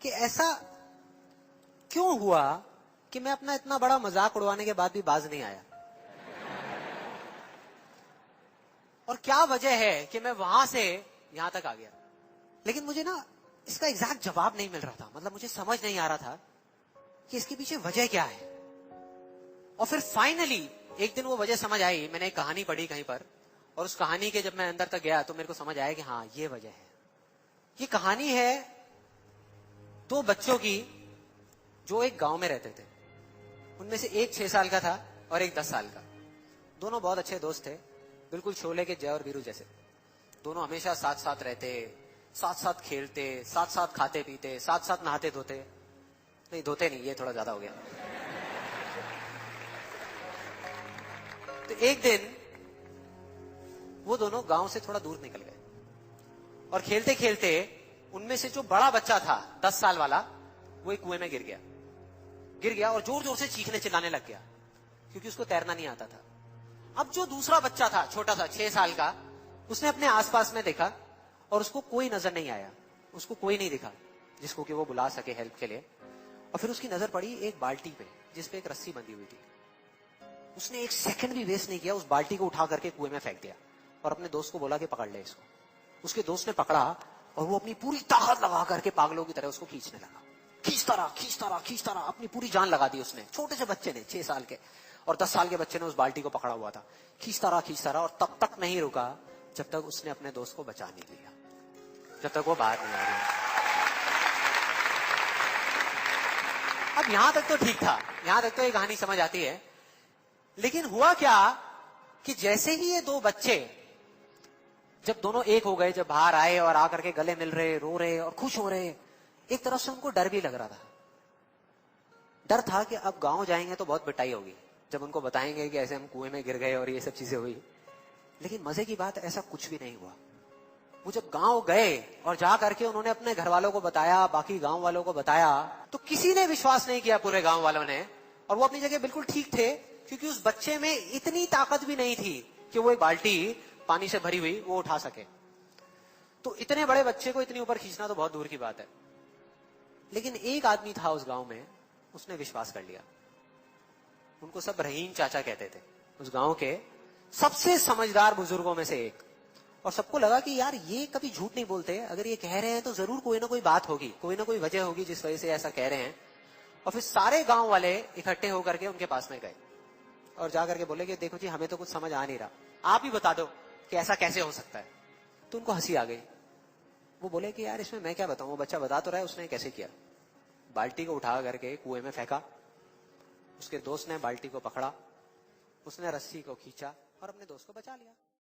कि ऐसा क्यों हुआ कि मैं अपना इतना बड़ा मजाक उड़वाने के बाद भी बाज नहीं आया, और क्या वजह है कि मैं वहां से यहां तक आ गया। लेकिन मुझे ना इसका एग्जैक्ट जवाब नहीं मिल रहा था, मतलब मुझे समझ नहीं आ रहा था कि इसके पीछे वजह क्या है। और फिर फाइनली एक दिन वो वजह समझ आई। मैंने एक कहानी पढ़ी कहीं पर, और उस कहानी के जब मैं अंदर तक गया तो मेरे को समझ आया कि हाँ, ये वजह है। ये कहानी है दो बच्चों की जो एक गांव में रहते थे। उनमें से एक 6 साल का था और एक 10 साल का। दोनों बहुत अच्छे दोस्त थे, बिल्कुल शोले के जय और वीरू जैसे। दोनों हमेशा साथ साथ रहते, साथ साथ खेलते, साथ साथ खाते पीते, साथ साथ नहाते धोते। नहीं, धोते नहीं, ये थोड़ा ज्यादा हो गया। तो एक दिन वो दोनों गांव से थोड़ा दूर निकल गए, और खेलते खेलते उनमें से जो बड़ा बच्चा था 10 साल वाला, वो एक कुएं में गिर गया और जोर जोर से चीखने चिल्लाने लग गया, क्योंकि उसको तैरना नहीं आता था। अब जो दूसरा बच्चा था, छोटा सा 6 साल का, उसने अपने आसपास में देखा और उसको कोई नजर नहीं आया, उसको कोई नहीं दिखा जिसको कि वो बुला सके हेल्प के लिए। और फिर उसकी नजर पड़ी एक बाल्टी पे, जिसपे एक रस्सी बंधी हुई थी। उसने एक सेकंड भी वेस्ट नहीं किया, उस बाल्टी को उठा करके कुएं में फेंक दिया और अपने दोस्त को बोला कि पकड़ ले इसको। उसके दोस्त ने पकड़ा और वो अपनी पूरी ताकत लगा करके पागलों की तरह उसको खींचने लगा। खींचता रहा, अपनी पूरी जान लगा दी उसने। छोटे से बच्चे ने, 6 साल के और 10 साल के बच्चे ने उस बाल्टी को पकड़ा हुआ था। खींचता रहा और तब तक नहीं रुका जब तक उसने अपने दोस्त को बचा नहीं लिया, जब तक वो बाहर नहीं आ गया। अब यहां तक तो ठीक था, यहां तक तो ये कहानी समझ आती है। लेकिन हुआ क्या कि जैसे ही ये दो बच्चे, जब दोनों एक हो गए, जब बाहर आए और आकर के गले मिल रहे, रो रहे और खुश हो रहे, एक तरफ से उनको डर भी लग रहा था। डर था कि अब गांव जाएंगे तो बहुत पिटाई होगी जब उनको बताएंगे कि ऐसे हम कुएं में गिर गए और ये सब चीजें हुई। लेकिन मजे की बात, ऐसा कुछ भी नहीं हुआ। वो जब गांव गए और जा करके उन्होंने अपने घर वालों को बताया, बाकी गांव वालों को बताया, तो किसी ने विश्वास नहीं किया, पूरे गांव वालों ने। और वो अपनी जगह बिल्कुल ठीक थे, क्योंकि उस बच्चे में इतनी ताकत भी नहीं थी कि वो एक बाल्टी पानी से भरी हुई वो उठा सके। तो इतने बड़े बच्चे को इतनी ऊपर खींचना तो बहुत दूर की बात है। लेकिन एक आदमी था उस गांव में, उसने विश्वास कर लिया। उनको सब रहीम चाचा कहते थे, उस गांव के सबसे समझदार बुजुर्गों में से एक। और सबको लगा कि यार ये कभी झूठ नहीं बोलते, अगर ये कह रहे हैं तो जरूर कोई ना कोई बात होगी, कोई ना कोई वजह होगी जिस वजह से ऐसा कह रहे हैं। और फिर सारे गांव वाले इकट्ठे होकर के उनके पास में गए और जाकर के बोले कि देखो जी, हमें तो कुछ समझ आ नहीं रहा, आप ही बता दो कि ऐसा कैसे हो सकता है। तो उनको हंसी आ गई। वो बोले कि यार इसमें मैं क्या बताऊं, वो बच्चा बता तो रहा है उसने कैसे किया। बाल्टी को उठा करके कुएं में फेंका, उसके दोस्त ने बाल्टी को पकड़ा, उसने रस्सी को खींचा और अपने दोस्त को बचा लिया।